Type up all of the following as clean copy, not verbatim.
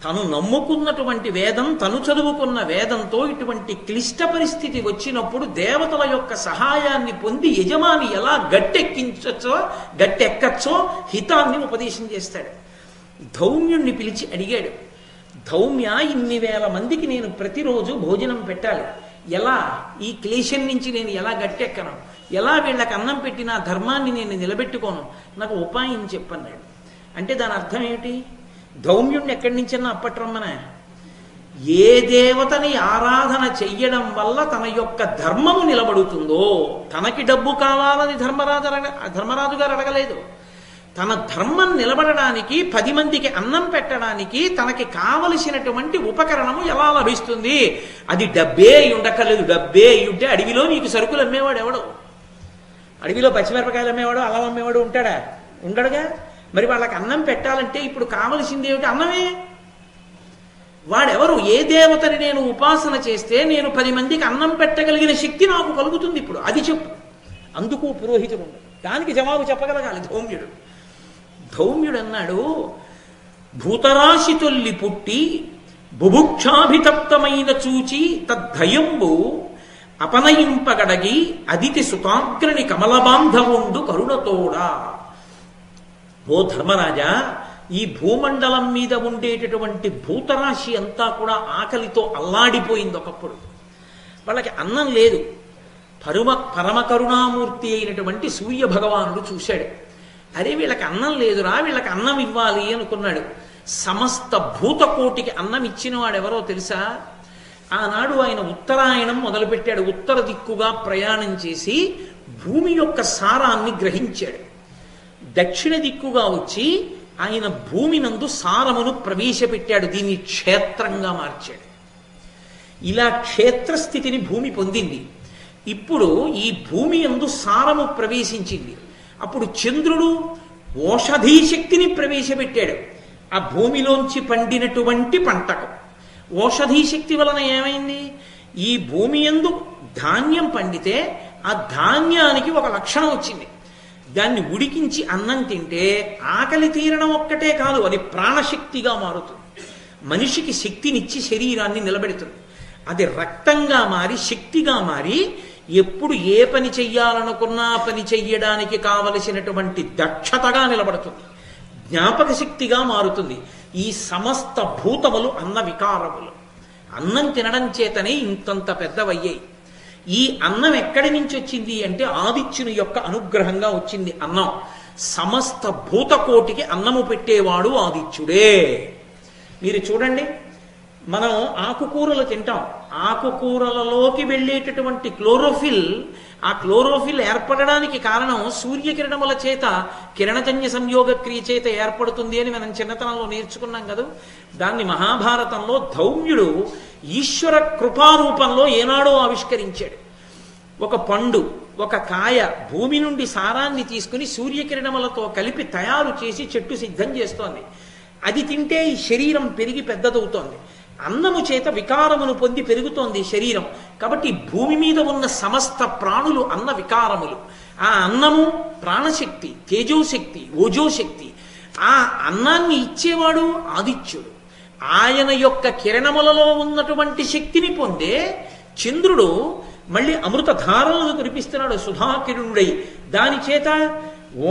తను నమ్ముకున్నటువంటి వేదం, తను చదువుకున్న వేదంతో ఇటువంటి క్లిష్ట పరిస్థితి వచ్చినప్పుడు దేవతల యొక్క సహాయాన్ని పొంది యజమాని ఎలా గట్టెక్కచ్చో హితాన్ని ఉపదేశం చేస్తాడు. ధౌమ్యుణ్ణి పిలిచి అడిగాడు, ధౌమ్య, ఇన్ని వేల మందికి నేను ప్రతిరోజు భోజనం పెట్టాలి, ఎలా ఈ క్లేశం నుంచి నేను ఎలా గట్టెక్కను, ఎలా వీళ్ళకి అన్నం పెట్టి నా ధర్మాన్ని నేను నిలబెట్టుకోను, నాకు ఉపాయం చెప్పన్నాడు. అంటే దాని అర్థం ఏమిటి? ధౌమ్యుణ్ణి ఎక్కడి నుంచన్నా అప్పట్రమ్మన, ఏ దేవతని ఆరాధన చెయ్యడం వల్ల తన యొక్క ధర్మము నిలబడుతుందో, తనకి డబ్బు కావాలని ధర్మరాజు గారు అడగలేదు. తన ధర్మం నిలబడడానికి, 10 మందికి అన్నం పెట్టడానికి తనకి కావలసినటువంటి ఉపకరణము ఎలా లభిస్తుంది? అది డబ్బే ఉండక్కర్లేదు. డబ్బే ఉంటే అడవిలో నీకు సరుకులు అమ్మేవాడు ఎవడు? అడవిలో పచ్చిమిరపకాయలు అమ్మేవాడు, అల్లం అమ్మేవాడు ఉంటాడా? ఉండడుగా. మరి వాళ్ళకి అన్నం పెట్టాలంటే ఇప్పుడు కావలసింది ఏమిటి? అన్నమే. వాడెవరు? ఏ దేవతని నేను ఉపాసన చేస్తే నేను 10 మందికి అన్నం పెట్టగలిగిన శక్తి నాకు కలుగుతుంది? ఇప్పుడు అది చెప్పు. అందుకు పురోహితుడు ఉండడు, దానికి జవాబు చెప్పగలగాలి ధౌమ్యుడు. ధౌమ్యుడు అన్నాడు, భూతరాశి తొల్లి పుట్టి బుభుక్షాభితప్తమైన చూచి తద్ధయంబు అపనయింపగడగి అదితి సుతాగ్రని కమలబాంధవుండు కరుణతోడా. ఓ ధర్మరాజా, ఈ భూమండలం మీద ఉండేటటువంటి భూతరాశి అంతా కూడా ఆకలితో అల్లాడిపోయింది. ఒకప్పుడు వాళ్ళకి అన్నం లేదు. పరమ కరుణామూర్తి అయినటువంటి సూర్య భగవానుడు చూశాడు, అరే వీళ్ళకి అన్నం లేదురా, వీళ్ళకి అన్నం ఇవ్వాలి అనుకున్నాడు. సమస్త భూతకోటికి అన్నం ఇచ్చిన వాడెవరో తెలుసా? ఆనాడు ఆయన ఉత్తరాయణం మొదలుపెట్టాడు. ఉత్తర దిక్కుగా ప్రయాణం చేసి భూమి యొక్క సారాన్ని గ్రహించాడు. దక్షిణ దిక్కుగా వచ్చి ఆయన భూమి నందు సారమును ప్రవేశపెట్టాడు. దీన్ని క్షేత్రంగా మార్చాడు. ఇలా క్షేత్రస్థితిని భూమి పొందింది. ఇప్పుడు ఈ భూమి యందు సారము ప్రవేశించింది. అప్పుడు చంద్రుడు ఓషధీ శక్తిని ప్రవేశపెట్టాడు ఆ భూమిలోంచి పండినటువంటి పంటకు. ఓషధీ శక్తి వలన ఏమైంది? ఈ భూమి యందు ధాన్యం పండితే ఆ ధాన్యానికి ఒక లక్షణం వచ్చింది. దాన్ని ఉడికించి అన్నం తింటే ఆకలి తీరడం ఒక్కటే కాదు, అది ప్రాణశక్తిగా మారుతుంది. మనిషికి శక్తినిచ్చి శరీరాన్ని నిలబెడుతుంది. అది రక్తంగా మారి, శక్తిగా మారి, ఎప్పుడు ఏ పని చెయ్యాలనుకున్నా పని చెయ్యడానికి కావలసినటువంటి దక్షతగా నిలబడుతుంది. జ్ఞాపక శక్తిగా మారుతుంది. ఈ సమస్త భూతములు అన్న వికారములు అన్నం తినడం చేతనే ఇంతంత పెద్దవయ్యాయి. ఈ అన్నం ఎక్కడి నుంచి వచ్చింది అంటే ఆదిత్యుని యొక్క అనుగ్రహంగా వచ్చింది అన్నం. సమస్త భూతకోటికి అన్నము పెట్టేవాడు ఆదిత్యుడే. మీరు చూడండి, మనం ఆకుకూరలు తింటాం. ఆకుకూరలలోకి వెళ్ళేటటువంటి క్లోరోఫిల్, ఆ క్లోరోఫిల్ ఏర్పడడానికి కారణం సూర్యకిరణముల చేత, కిరణజన్య సంయోగ క్రియ చేత ఏర్పడుతుంది అని మనం చిన్నతనంలో నేర్చుకున్నాం కదా. దాన్ని మహాభారతంలో ధౌమ్యుడు ఈశ్వర కృపారూపంలో ఏనాడో ఆవిష్కరించాడు. ఒక పండు, ఒక కాయ భూమి నుండి సారాన్ని తీసుకుని సూర్యకిరణములతో కలిపి తయారు చేసి చెట్టు సిద్ధం చేస్తోంది. అది తింటే ఈ శరీరం పెరిగి పెద్దదవుతోంది. అన్నము చేత వికారమును పొంది పెరుగుతోంది శరీరం. కాబట్టి భూమి మీద ఉన్న సమస్త ప్రాణులు అన్న వికారములు. ఆ అన్నము ప్రాణశక్తి, తేజోశక్తి, ఓజోశక్తి. ఆ అన్నాన్ని ఇచ్చేవాడు ఆదిత్యుడు. ఆయన యొక్క కిరణములలో ఉన్నటువంటి శక్తిని పొందే చంద్రుడు మళ్ళీ అమృతధారలను కురిపిస్తున్నాడు సుధాకిరణుడై. దాని చేత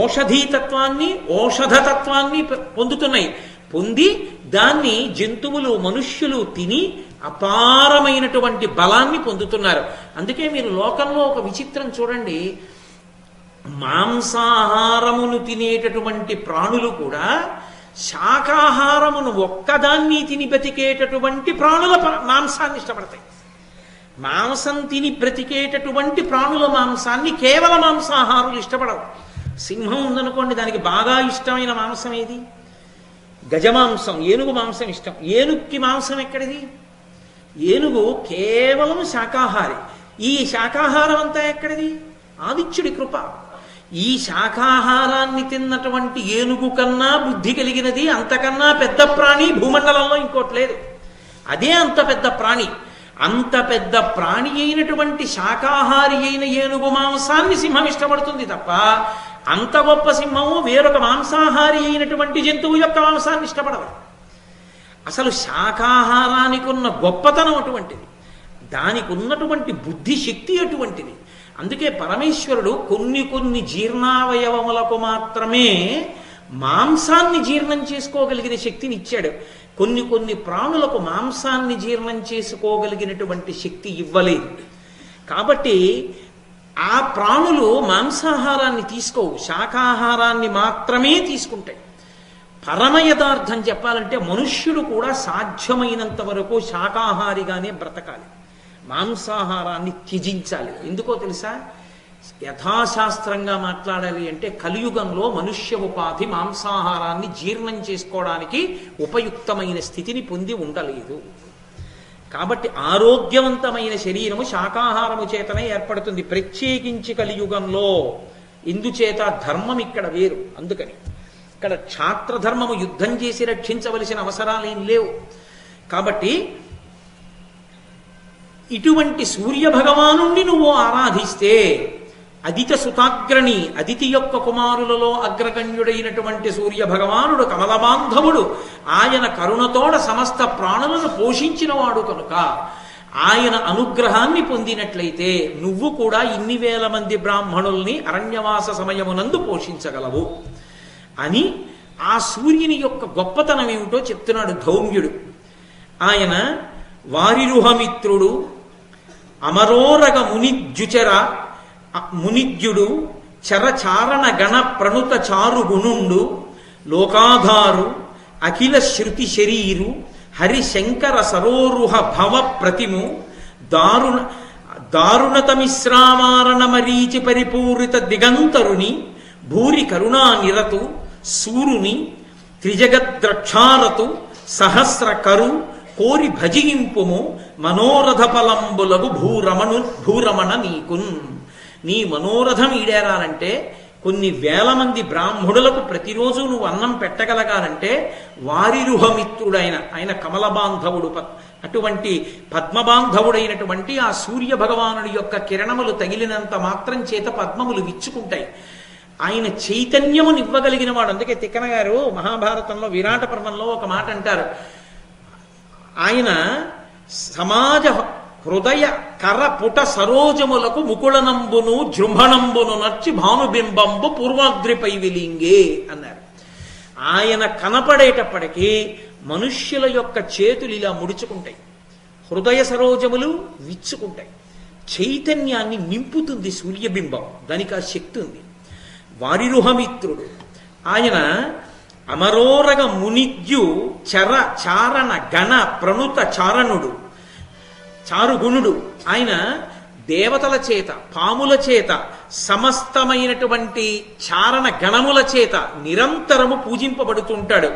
ఓషధీతత్వాన్ని, ఔషధతత్వాన్ని పొందుతున్నాయి. పొంది దాన్ని జంతువులు, మనుష్యులు తిని అపారమైనటువంటి బలాన్ని పొందుతున్నారు. అందుకే మీరు లోకంలో ఒక విచిత్రం చూడండి, మాంసాహారమును తినేటటువంటి ప్రాణులు కూడా శాకాహారమును ఒక్కదాన్ని తిని బ్రతికేటటువంటి ప్రాణుల మాంసాన్ని ఇష్టపడతాయి. మాంసం తిని బ్రతికేటటువంటి ప్రాణుల మాంసాన్ని కేవల మాంసాహారులు ఇష్టపడవు. సింహం ఉందనుకోండి, దానికి బాగా ఇష్టమైన మాంసం ఏది? గజమాంసం, ఏనుగు మాంసం ఇష్టం. ఏనుగుకి మాంసం ఎక్కడిది? ఏనుగు కేవలం శాకాహారి. ఈ శాకాహారం అంతా ఎక్కడిది? ఆదిత్యుడి కృప. ఈ శాకాహారాన్ని తిన్నటువంటి ఏనుగు కన్నా బుద్ధి కలిగినది, అంతకన్నా పెద్ద ప్రాణి భూమండలంలో ఇంకోటి లేదు. అదే అంత పెద్ద ప్రాణి. అంత పెద్ద ప్రాణి అయినటువంటి శాకాహారి అయిన ఏనుగు మాంసాన్ని సింహం ఇష్టపడుతుంది తప్ప అంత గొప్ప సింహము వేరొక మాంసాహారి అయినటువంటి జంతువు యొక్క మాంసాన్ని ఇష్టపడదు. అసలు శాకాహారానికి ఉన్న గొప్పతనం అటువంటిది, దానికి ఉన్నటువంటి బుద్ధి శక్తి అటువంటిది. అందుకే పరమేశ్వరుడు కొన్ని కొన్ని జీర్ణావయవములకు మాత్రమే మాంసాన్ని జీర్ణం చేసుకోగలిగిన శక్తిని ఇచ్చాడు. కొన్ని కొన్ని ప్రాణులకు మాంసాన్ని జీర్ణం చేసుకోగలిగినటువంటి శక్తి ఇవ్వలేదు. కాబట్టి ఆ ప్రాణులు మాంసాహారాన్ని తీసుకోవు, శాకాహారాన్ని మాత్రమే తీసుకుంటాయి. పరమ యథార్థం చెప్పాలంటే మనుష్యుడు కూడా సాధ్యమైనంత వరకు శాకాహారిగానే బ్రతకాలి, మాంసాహారాన్ని త్యజించాలి. ఎందుకో తెలుసా? యథాశాస్త్రంగా మాట్లాడాలి అంటే కలియుగంలో మనుష్య ఉపాధి మాంసాహారాన్ని జీర్ణం చేసుకోవడానికి ఉపయుక్తమైన స్థితిని పొంది ఉండలేదు. కాబట్టి ఆరోగ్యవంతమైన శరీరము శాకాహారము చేతనే ఏర్పడుతుంది, ప్రత్యేకించి కలియుగంలో. ఇందుచేత ధర్మం ఇక్కడ వేరు. అందుకని ఇక్కడ క్షాత్రధర్మము యుద్ధం చేసి రక్షించవలసిన అవసరాలేం లేవు. కాబట్టి ఇటువంటి సూర్య భగవానుణ్ణి నువ్వు ఆరాధిస్తే అదితి సుతాగ్రణి, అదితి యొక్క కుమారులలో అగ్రగణ్యుడైనటువంటి సూర్య భగవానుడు కమలబాంధవుడు, ఆయన కరుణతోడ సమస్త ప్రాణులను పోషించినవాడు కనుక ఆయన అనుగ్రహాన్ని పొందినట్లయితే నువ్వు కూడా ఇన్ని వేల మంది బ్రాహ్మణుల్ని అరణ్యవాస సమయమునందు పోషించగలవు అని ఆ సూర్యుని యొక్క గొప్పతనం ఏమిటో చెప్తున్నాడు ధౌమ్యుడు. ఆయన వారిరుహమిత్రుడు, అమరోరగ మునిద్యుచర మునిద్యుడు, చరచారణ గణ ప్రణుత చారు గుణుండు, లోకాధారు, అఖిల శృతి శరీరు, హరిశంకర సరోరుహ భవ ప్రతిము, దారుణతమిశ్రామారణ మరీచి పరిపూరిత దిగంతరుని, భూరి కరుణా నిరతు, సూరుని, త్రిజగద్రక్షారతు, సహస్ర కరు, కోరి భజింపుము, మనోరథ ఫలంబులగు భూరమణ నీకున్. నీ మనోరథం ఈడేరాలంటే, కొన్ని వేల మంది బ్రాహ్మణులకు ప్రతిరోజు నువ్వు అన్నం పెట్టగలగాలంటే వారిరుహమిత్రుడైన ఆయన కమలబాంధవుడు, అటువంటి పద్మబాంధవుడైనటువంటి ఆ సూర్య భగవానుడి యొక్క కిరణములు తగిలినంత మాత్రం చేత పద్మములు విచ్చుకుంటాయి. ఆయన చైతన్యమునివ్వగలిగిన వాడు. అందుకే తిక్కన గారు మహాభారతంలో విరాట పర్వంలో ఒక మాట అంటారు, ఆయన సమాజ హృదయ కరపుట సరోజములకు ముకుళనంబును జృంభణంబును నర్చి భానుబింబంబు పూర్వాద్రిపై విలింగే అన్నారు. ఆయన కనపడేటప్పటికీ మనుష్యుల యొక్క చేతులు ఇలా ముడుచుకుంటాయి, హృదయ సరోజములు విచ్చుకుంటాయి, చైతన్యాన్ని నింపుతుంది సూర్యబింబం, దానికి ఆ శక్తి ఉంది. వారిరుహమిత్రుడు ఆయన అమరోరగ మునిద్యు చర చారణ గణ ప్రణుత చారణుడు, చారుగుణుడు. ఆయన దేవతల చేత, పాముల చేత, సమస్తమైనటువంటి చారణ గణముల చేత నిరంతరము పూజింపబడుతుంటాడు.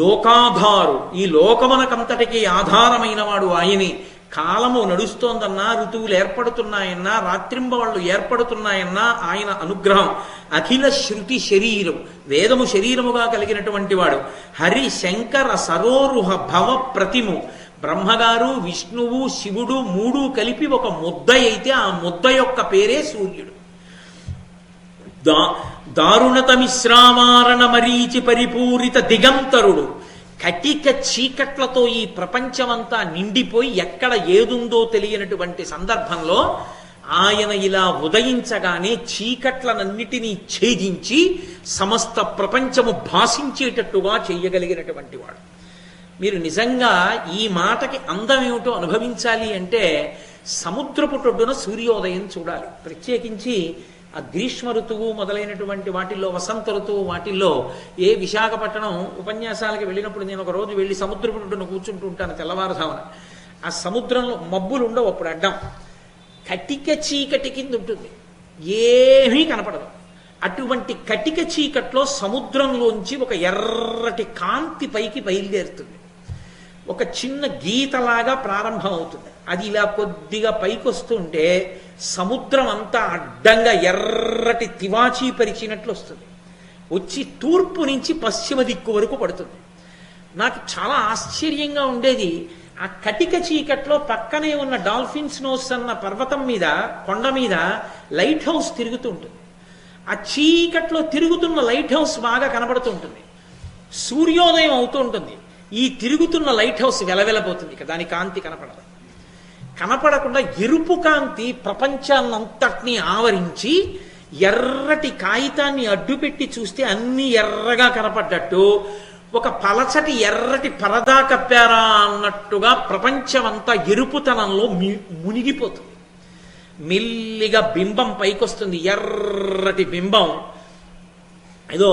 లోకాధారు, ఈ లోకమునకంతటికి ఆధారమైన వాడు ఆయనే. కాలము నడుస్తోందన్నా, ఋతువులు ఏర్పడుతున్నాయన్నా, రాత్రింబవళ్ళు ఏర్పడుతున్నాయన్నా ఆయన అనుగ్రహం. అఖిల శృతి శరీరం, వేదము శరీరముగా కలిగినటువంటి వాడు. హరి శంకర సరోరుహ భవ ప్రతిము, బ్రహ్మగారు విష్ణువు శివుడు మూడు కలిపి ఒక ముద్ద అయితే ఆ ముద్ద యొక్క పేరే సూర్యుడు. దారుణతమిశ్రామారణ మరీచి పరిపూరిత దిగంతరుడు, కటిక చీకట్లతో ఈ ప్రపంచమంతా నిండిపోయి ఎక్కడ ఏదుందో తెలియనటువంటి సందర్భంలో ఆయన ఇలా ఉదయించగానే చీకట్లనన్నిటినీ ఛేదించి సమస్త ప్రపంచము భాషించేటట్టుగా చేయగలిగినటువంటి వాడు. మీరు నిజంగా ఈ మాటకి అందం ఏమిటో అనుభవించాలి అంటే సముద్రపుటొడ్డున సూర్యోదయం చూడాలి. ప్రత్యేకించి ఆ గ్రీష్మ ఋతువు మొదలైనటువంటి వాటిల్లో, వసంత ఋతువు వాటిల్లో, ఏ విశాఖపట్నం ఉపన్యాసాలకి వెళ్ళినప్పుడు నేను ఒక రోజు వెళ్ళి సముద్రపుటొడ్డున కూర్చుంటూ ఉంటాను తెల్లవారుజామున. ఆ సముద్రంలో మబ్బులు ఉండవు అప్పుడు, అడ్డం కటిక చీకటి కింద ఉంటుంది, ఏమీ కనపడదు. అటువంటి కటిక చీకట్లో సముద్రంలోంచి ఒక ఎర్రటి కాంతి పైకి బయలుదేరుతుంది. ఒక చిన్న గీతలాగా ప్రారంభం అవుతుంది. అది ఇలా కొద్దిగా పైకొస్తుంటే సముద్రం అంతా అడ్డంగా ఎర్రటి తివాచీ పరిచినట్లు వస్తుంది. వచ్చి తూర్పు నుంచి పశ్చిమ దిక్కు వరకు పడుతుంది. నాకు చాలా ఆశ్చర్యంగా ఉండేది, ఆ కటిక చీకట్లో పక్కనే ఉన్న డాల్ఫిన్స్ నోస్ అన్న పర్వతం మీద, కొండ మీద లైట్ హౌస్ తిరుగుతూ ఉంటుంది. ఆ చీకట్లో తిరుగుతున్న లైట్ హౌస్ బాగా కనబడుతూ ఉంటుంది. సూర్యోదయం అవుతూ ఉంటుంది. ఈ తిరుగుతున్న లైట్ హౌస్ వెలవెలబోతుంది. ఇక దాని కాంతి కనపడదు. కనపడకుండా ఎరుపు కాంతి ప్రపంచాన్నంతటినీ ఆవరించి ఎర్రటి కాగితాన్ని అడ్డుపెట్టి చూస్తే అన్ని ఎర్రగా కనపడ్డట్టు ఒక పలచటి ఎర్రటి పరదా కప్పారా అన్నట్టుగా ప్రపంచమంతా ఎరుపుతనంలో మునిగిపోతుంది. మెల్లిగా బింబం పైకొస్తుంది, ఎర్రటి బింబం. ఏదో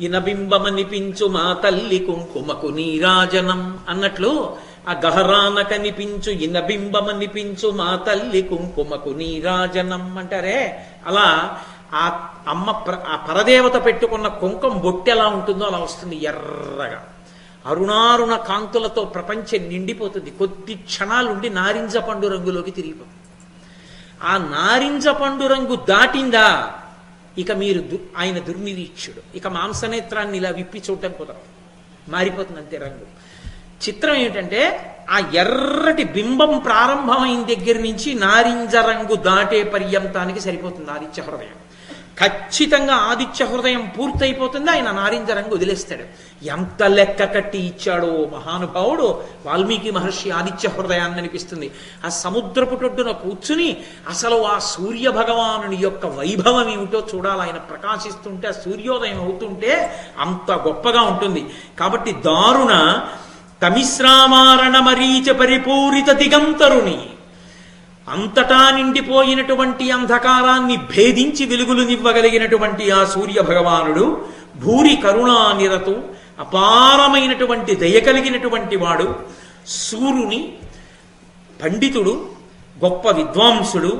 ఇనబింబమనిపించు మా తల్లి కుంకుమకు నీరాజనం అన్నట్లు ఆ గహరాన కనిపించు ఇనబింబమనిపించు మా తల్లి కుంకుమకు నీరాజనం అంటారే, అలా ఆ అమ్మ ఆ పరదేవత పెట్టుకున్న కుంకుమ బొట్టు ఎలా ఉంటుందో అలా వస్తుంది ఎర్రగా. అరుణారుణ కాంతులతో ప్రపంచం నిండిపోతుంది. కొద్ది క్షణాలుండి నారింజ పండు రంగులోకి తిరిగిపోతుంది. ఆ నారింజ పండు రంగు దాటిందా ఇక మీరు ఆయన దుర్నిరీక్షుడు. ఇక మాంసనేత్రాన్ని ఇలా విప్పి చూడటం కుదరదు, మారిపోతుంది అంతే రంగు. చిత్రం ఏమిటంటే ఆ ఎర్రటి బింబం ప్రారంభమైన దగ్గర నుంచి నారింజ రంగు దాటే పర్యంతానికి సరిపోతుంది ఆదిత్య హృదయం. ఖచ్చితంగా ఆదిత్య హృదయం పూర్తయిపోతుంది, ఆయన నారింజ రంగు వదిలేస్తాడు. ఎంత లెక్క కట్టి ఇచ్చాడో మహానుభావుడు వాల్మీకి మహర్షి ఆదిత్య హృదయాన్ని అనిపిస్తుంది. ఆ సముద్రపుటొడ్డున కూర్చుని అసలు ఆ సూర్య భగవానుని యొక్క వైభవం ఏమిటో చూడాలి. ఆయన ప్రకాశిస్తుంటే సూర్యోదయం అవుతుంటే అంత గొప్పగా ఉంటుంది. కాబట్టి దారుణ తమిశ్రామారణ మరీచ పరిపూరిత దిగంతరుని, అంతటా నిండిపోయినటువంటి అంధకారాన్ని భేదించి వెలుగులు నివ్వగలిగినటువంటి ఆ సూర్య భగవానుడు భూరి కరుణానిరతు, అపారమైనటువంటి దయ కలిగినటువంటి వాడు. సూర్యుని పండితుడు, గొప్ప విద్వాంసుడు,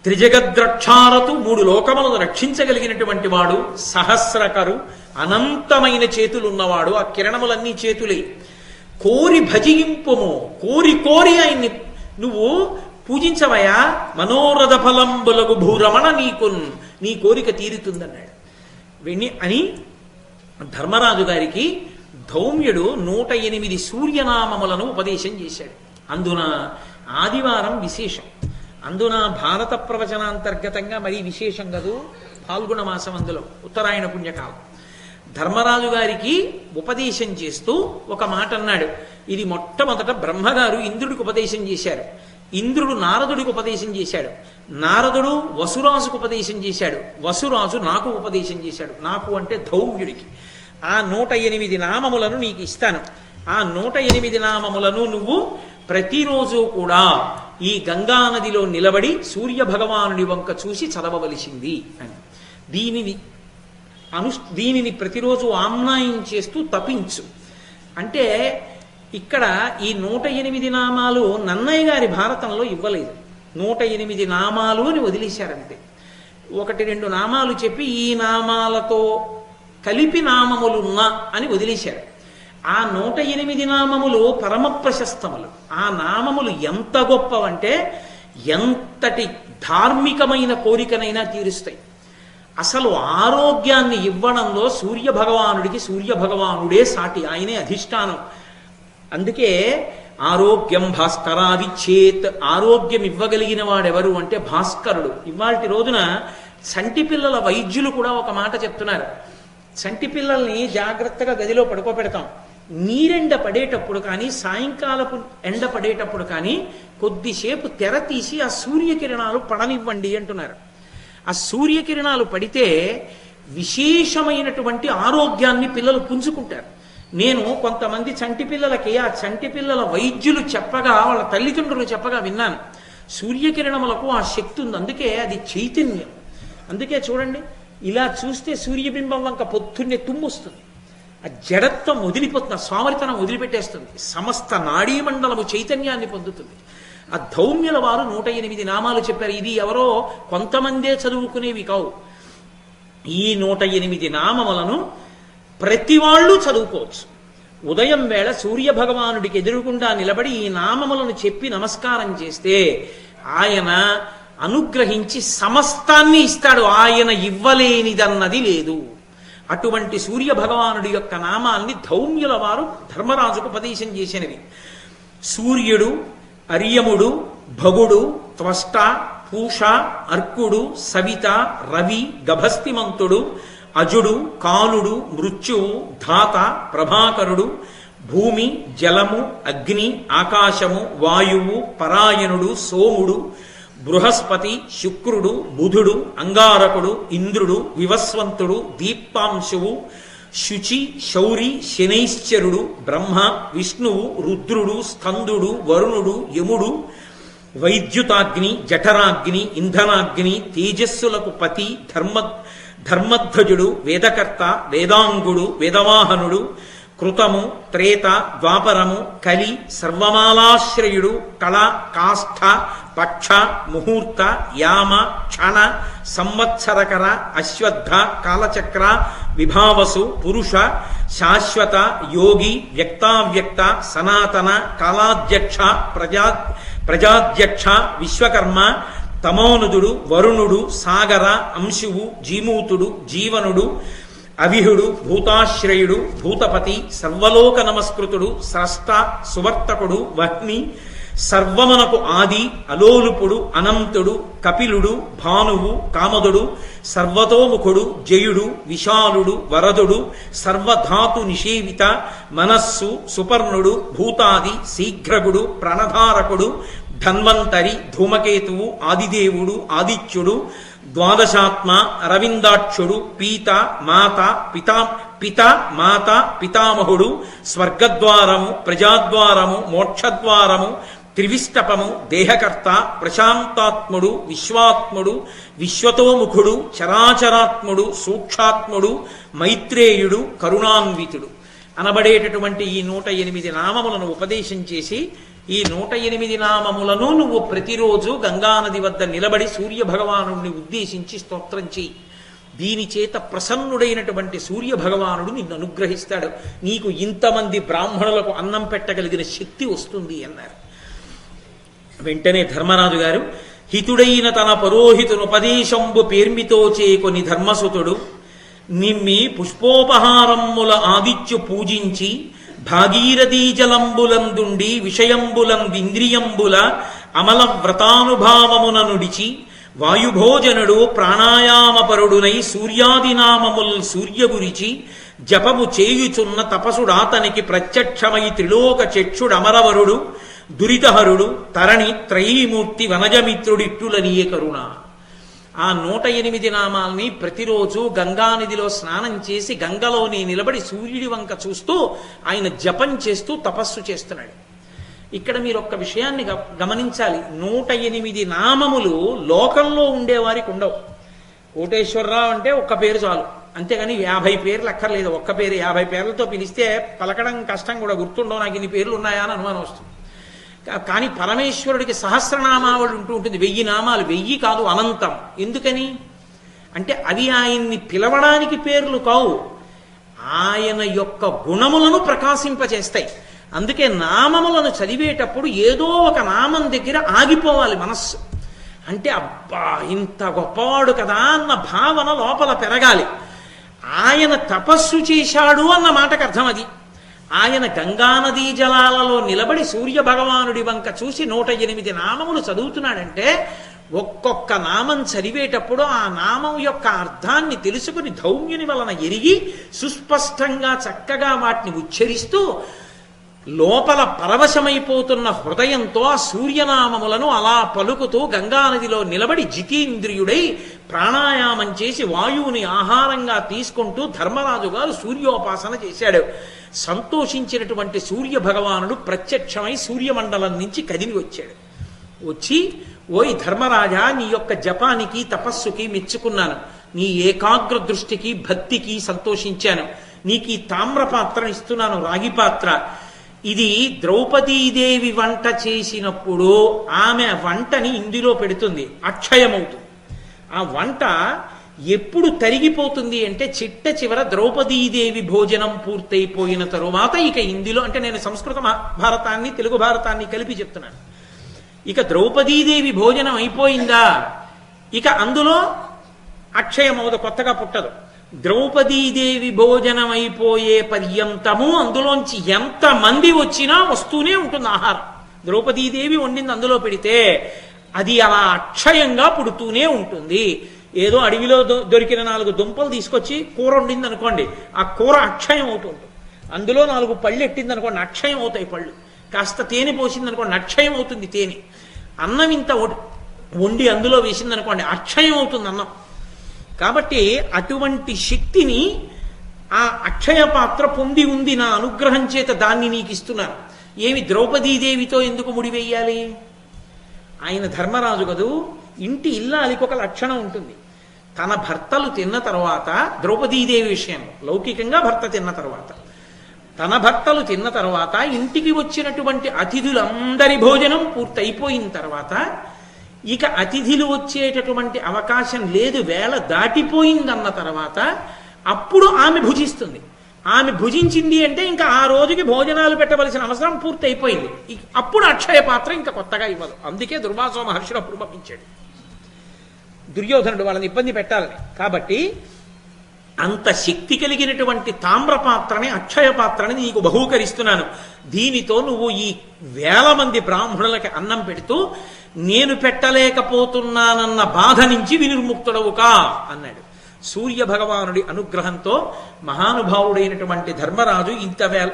త్రిజగద్రక్షారతు, 3 లోకములను రక్షించగలిగినటువంటి వాడు, సహస్రకరు, అనంతమైన చేతులున్నవాడు. ఆ కిరణములన్నీ చేతులే. కోరి భజింపుము, కోరి కోరి ఆయన్ని నువ్వు పూజించవయా, మనోరథ ఫలంబులకు భూరమణ నీ కోరిక తీరుతుందన్నాడు. అని ధర్మరాజు గారికి ధౌమ్యుడు 108 సూర్యనామములను ఉపదేశం చేశాడు. అందున ఆదివారం విశేషం. అందున భారత ప్రవచనాంతర్గతంగా మరీ విశేషం కదూ, ఫాల్గుణ మాసం, అందులో ఉత్తరాయణ పుణ్యకాలం. ధర్మరాజు గారికి ఉపదేశం చేస్తూ ఒక మాట అన్నాడు. ఇది మొట్టమొదట బ్రహ్మగారు ఇంద్రుడికి ఉపదేశం చేశారు. ఇంద్రుడు నారదుడికి ఉపదేశం చేశాడు. నారదుడు వసురాజుకు ఉపదేశం చేశాడు. వసురాజు నాకు ఉపదేశం చేశాడు. నాకు అంటే ధౌమ్యుడికి. ఆ 108 నామములను నీకు ఇస్తాను. ఆ 108 నామములను నువ్వు ప్రతిరోజు కూడా ఈ గంగానదిలో నిలబడి సూర్య భగవానుడి వంక చూసి చదవవలసింది అని. దీనిని ప్రతిరోజు ఆమ్నాయం చేస్తూ తపించు అంటే. ఇక్కడ ఈ 108 నామాలు నన్నయ్య గారి భారతంలో ఇవ్వలేదు. 108 నామాలు అని వదిలేశారంతే. 1-2 నామాలు చెప్పి ఈ నామాలతో కలిపి నామములున్నా అని వదిలేశారు. ఆ 108 నామములు పరమ ప్రశస్తములు. ఆ నామములు ఎంత గొప్పవంటే ఎంతటి ధార్మికమైన కోరికనైనా తీరుస్తాయి. అసలు ఆరోగ్యాన్ని ఇవ్వడంలో సూర్య భగవానుడికి సూర్య భగవానుడే సాటి, ఆయనే అధిష్టానం. అందుకే ఆరోగ్యం భాస్కరాది చేత్, ఆరోగ్యం ఇవ్వగలిగిన వాడెవరు అంటే భాస్కరుడు. ఇవాల్టి రోజున చంటి పిల్లల వైద్యులు కూడా ఒక మాట చెప్తున్నారు. చంటి పిల్లల్ని జాగ్రత్తగా గదిలో పడుకోబెడతాం. నీరెండ పడేటప్పుడు కానీ సాయంకాలపు ఎండ పడేటప్పుడు కానీ కొద్దిసేపు తెర తీసి ఆ సూర్యకిరణాలు పడనివ్వండి అంటున్నారు. ఆ సూర్యకిరణాలు పడితే విశేషమైనటువంటి ఆరోగ్యాన్ని పిల్లలు పుంజుకుంటారు. నేను కొంతమంది చంటి పిల్లలకి ఆ చంటి పిల్లల వైద్యులు చెప్పగా, వాళ్ళ తల్లిదండ్రులు చెప్పగా విన్నాను. సూర్యకిరణములకు ఆ శక్తి ఉంది, అందుకే అది చైతన్యం. అందుకే చూడండి, ఇలా చూస్తే సూర్యబింబం వంక పొద్దున్నే తుమ్మొస్తుంది. ఆ జడత్వం వదిలిపోతుంది, ఆ సోమరితనం వదిలిపెట్టేస్తుంది. సమస్త నాడీమండలము చైతన్యాన్ని పొందుతుంది. ఆ ధౌమ్యుల వారు 108 నామాలు చెప్పారు. ఇది ఎవరో కొంతమందే చదువుకునేవి కావు. ఈ 108 నామములను ప్రతి వాళ్ళు చదువుకోవచ్చు. ఉదయం వేళ సూర్య భగవానుడికి ఎదురుగుండా నిలబడి ఈ నామములను చెప్పి నమస్కారం చేస్తే ఆయన అనుగ్రహించి సమస్తాన్ని ఇస్తాడు. ఆయన ఇవ్వలేనిదన్నది లేదు. అటువంటి సూర్య భగవానుడి యొక్క నామాల్ని ధౌమ్యుల వారు ధర్మరాజుకు ఉపదేశం చేసినవి. సూర్యుడు, అర్యముడు, భగుడు, త్వష్ట, పూష, అర్కుడు, సవిత, రవి, గభస్తిమంతుడు, అజుడు, కాలుడు, మృత్యువు, ధాత, ప్రభాకరుడు, భూమి, జలము, అగ్ని, ఆకాశము, వాయువు, పరాయణుడు, సోముడు, బృహస్పతి, శుక్రుడు, బుధుడు, అంగారకుడు, ఇంద్రుడు, వివస్వంతుడు, దీప్తాంశువు, శుచి, శౌరి, శనైశ్చరుడు, బ్రహ్మ, విష్ణువు, రుద్రుడు, స్కందుడు, వరుణుడు, యముడు, వైద్యుతాగ్ని, జఠరాగ్ని, ఇంధనాగ్ని, తేజస్సులకు పతి, ధర్మధ్వజుడు, వేదకర్త, వేదాంగుడు, వేదవాహనుడు, కృతము, త్రేత, ద్వాపరము, కలి, సర్వమాలాశ్రయుడు, కళ, కాష్ఠ, పక్ష, ముహూర్త, యామ, క్షణ, సంవత్సరకర, అశ్వత్థ, కాలచక్ర, విభావసు, పురుష, శాశ్వత, యోగి, వ్యక్తావ్యక్త, సనాతన, కాలాధ్యక్ష, ప్రజాధ్యక్ష, విశ్వకర్మ, తమోనుదుడు, వరుణుడు, సాగర, అంశువు, జీమూతుడు, జీవనుడు, అవిహుడు, భూతాశ్రయుడు, భూతపతి, సర్వలోక నమస్కృతుడు, స్రష్ట, సువర్తకుడు, వహ్ని, సర్వమునకు ఆది, అలోలుపుడు, అనంతుడు, కపిలుడు, భానువు, కామదుడు, సర్వతోముఖుడు, జయుడు, విశాలుడు, వరదుడు, సర్వధాతు నిషేవిత, మనస్సు, సుపర్ణుడు, భూతాది, శీఘ్రగుడు, ప్రణధారకుడు, ధన్వంతరి, ధూమకేతువు, ఆదిదేవుడు, ఆదిత్యుడు, ద్వాదశాత్మ, అరవిందాక్షుడు, పీత, మాత, పిత, మాత, పితామహుడు, స్వర్గద్వారము, ప్రజాద్వారము, మోక్షద్వారము, త్రివిష్టపము, దేహకర్త, ప్రశాంతాత్ముడు, విశ్వాత్ముడు, విశ్వతోముఖుడు, చరాచరాత్ముడు, సూక్షాత్ముడు, మైత్రేయుడు, కరుణాన్వితుడు అనబడేటటువంటి ఈ 108 నామములను ఉపదేశం చేసి ఈ 108 నామములను నువ్వు ప్రతిరోజు గంగానది వద్ద నిలబడి సూర్యభగవాను ఉద్దేశించి స్తోత్రం చెయ్యి. దీని చేత ప్రసన్నుడైనటువంటి సూర్యభగవానుడు నిన్ను అనుగ్రహిస్తాడు. నీకు ఇంతమంది బ్రాహ్మణులకు అన్నం పెట్టగలిగిన శక్తి వస్తుంది అన్నారు. వెంటనే ధర్మరాజు గారు, హితుడైన తన పరోహితునుపదేశంబు పేర్మితో చేకొని ధర్మసుతుడు నిమ్మి పుష్పోపహారమ్ముల ఆదిత్యు పూజించి భాగీరథీ జలంబులందుండి విషయంబులందింద్రియంబుల అమల వ్రతానుభావమున నుడిచి వాయుభోజనుడు ప్రాణాయామపరుడునై సూర్యాదినామముల్ సూర్యగురిచి జపము చేయుచున్న తపసుడాతనికి ప్రత్యక్షమై త్రిలోక చక్షుడమరవరుడు దురితహరుడు తరణి త్రయీమూర్తి వనజమిత్రుడిట్టులనియే కరుణ. ఆ 108 నామాల్ని ప్రతిరోజు గంగానదిలో స్నానం చేసి గంగలోని నిలబడి సూర్యుడి వంక చూస్తూ ఆయన జపం చేస్తూ తపస్సు చేస్తున్నాడు. ఇక్కడ మీరు ఒక్క విషయాన్ని గమనించాలి. 108 నామములు లోకంలో ఉండేవారికి ఉండవు. కోటేశ్వరరావు అంటే ఒక్క పేరు చాలు, అంతేగాని 50 పేర్లు అక్కర్లేదు. ఒక్క పేరు 50 పేర్లతో పిలిస్తే పలకడం కష్టం కూడా, గుర్తుండవు నాకు ఇన్ని పేర్లు ఉన్నాయా అని అనుమానం వస్తుంది. కానీ పరమేశ్వరుడికి సహస్రనామావళి ఉంటుంది. 1000 నామాలు, 1000 కాదు, అనంతం. ఎందుకని అంటే అవి ఆయన్ని పిలవడానికి పేర్లు కావు, ఆయన యొక్క గుణములను ప్రకాశింపచేస్తాయి. అందుకే నామములను చదివేటప్పుడు ఏదో ఒక నామం దగ్గర ఆగిపోవాలి మనస్సు. అంటే అబ్బా ఇంత గొప్పవాడు కదా అన్న భావన లోపల పెరగాలి. ఆయన తపస్సు చేశాడు అన్న మాటకు అర్థం అది. ఆయన గంగానదీ జలాలలో నిలబడి సూర్య భగవానుడి వంక చూసి 108 నామములు చదువుతున్నాడంటే ఒక్కొక్క నామం చదివేటప్పుడు ఆ నామం యొక్క అర్థాన్ని తెలుసుకుని ధౌమ్యుని వలన ఎరిగి సుస్పష్టంగా చక్కగా వాటిని ఉచ్చరిస్తూ లోపల పరవశమైపోతున్న హృదయంతో ఆ సూర్యనామములను అలా పలుకుతూ గంగానదిలో నిలబడి జితేంద్రియుడై ప్రాణాయామం చేసి వాయువుని ఆహారంగా తీసుకుంటూ ధర్మరాజు గారు సూర్యోపాసన చేశాడు. సంతోషించినటువంటి సూర్య భగవానుడు ప్రత్యక్షమై సూర్యమండలం నుంచి కదిలి వచ్చాడు. వచ్చి, ఓయ్ ధర్మరాజా, నీ యొక్క జపానికి తపస్సుకి మెచ్చుకున్నాను, నీ ఏకాగ్ర దృష్టికి భక్తికి సంతోషించాను. నీకు ఈ తామ్రపాత్రను ఇస్తున్నాను, రాగి పాత్ర. ఇది ద్రౌపదీదేవి వంట చేసినప్పుడు ఆమె వంటని ఇందులో పెడుతుంది, అక్షయమవుతుంది. ఆ వంట ఎప్పుడు తరిగిపోతుంది అంటే చిట్ట చివర ద్రౌపదీదేవి భోజనం పూర్తయిపోయిన తరువాత ఇక ఇందులో, అంటే నేను సంస్కృత భారతాన్ని తెలుగు భారతాన్ని కలిపి చెప్తున్నాను. ఇక ద్రౌపదీదేవి భోజనం అయిపోయిందా, ఇక అందులో అక్షయమవుదు, కొత్తగా పుట్టదు. ద్రౌపదీదేవి భోజనం అయిపోయే పర్యంతము అందులోంచి ఎంత మంది వచ్చినా వస్తూనే ఉంటుంది ఆహారం. ద్రౌపదీదేవి వండింది అందులో పెడితే అది అలా అక్షయంగా పుడుతూనే ఉంటుంది. ఏదో అడవిలో దొరికిన 4 దుంపలు తీసుకొచ్చి కూర వండింది అనుకోండి, ఆ కూర అక్షయం అవుతుంది. అందులో 4 పళ్ళు ఎట్టిందనుకోండి అక్షయం అవుతాయి పళ్ళు. కాస్త తేనె పోసిందనుకోండి అక్షయం అవుతుంది తేనె. అన్నం ఇంత వండి అందులో వేసిందనుకోండి అక్షయం అవుతుంది అన్నం. కాబట్టి అటువంటి శక్తిని ఆ అక్షయ పాత్ర పొంది ఉంది, నా అనుగ్రహం చేత దాన్ని నీకు ఇస్తున్నాను. ఏమి ద్రౌపదీదేవితో ఎందుకు ముడివేయాలి? ఆయన ధర్మరాజు కదూ, ఇంటి ఇల్లాలికి ఒక లక్షణం ఉంటుంది. తన భర్తలు తిన్న తర్వాత, ద్రౌపదీదేవి విషయంలో లౌకికంగా భర్త తిన్న తర్వాత, తన భర్తలు తిన్న తర్వాత ఇంటికి వచ్చినటువంటి అతిథులందరి భోజనం పూర్తయిపోయిన తర్వాత, ఇక అతిథులు వచ్చేటటువంటి అవకాశం లేదు, వేళ దాటిపోయిందన్న తర్వాత అప్పుడు ఆమె భుజిస్తుంది. ఆమె భుజించింది అంటే ఇంకా ఆ రోజుకి భోజనాలు పెట్టవలసిన అవసరం పూర్తి అయిపోయింది. అప్పుడు అక్షయ పాత్ర ఇంకా కొత్తగా ఇవ్వదు. అందుకే దుర్వాసో మహర్షులు అప్పుడు పంపించాడు దుర్యోధనుడు వాళ్ళని ఇబ్బంది పెట్టాలని. కాబట్టి అంత శక్తి కలిగినటువంటి తామ్ర పాత్రని, అక్షయ పాత్రని నీకు బహూకరిస్తున్నాను. దీనితో నువ్వు ఈ 1000 మంది బ్రాహ్మణులకి అన్నం పెడుతూ నేను పెట్టలేకపోతున్నానన్న బాధ నుంచి వినిర్ముక్తుడవు కా అన్నాడు. సూర్య భగవానుడి అనుగ్రహంతో మహానుభావుడైనటువంటి ధర్మరాజు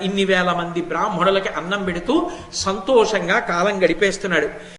ఇన్ని వేల మంది బ్రాహ్మణులకి అన్నం పెడుతూ సంతోషంగా కాలం గడిపేస్తున్నాడు.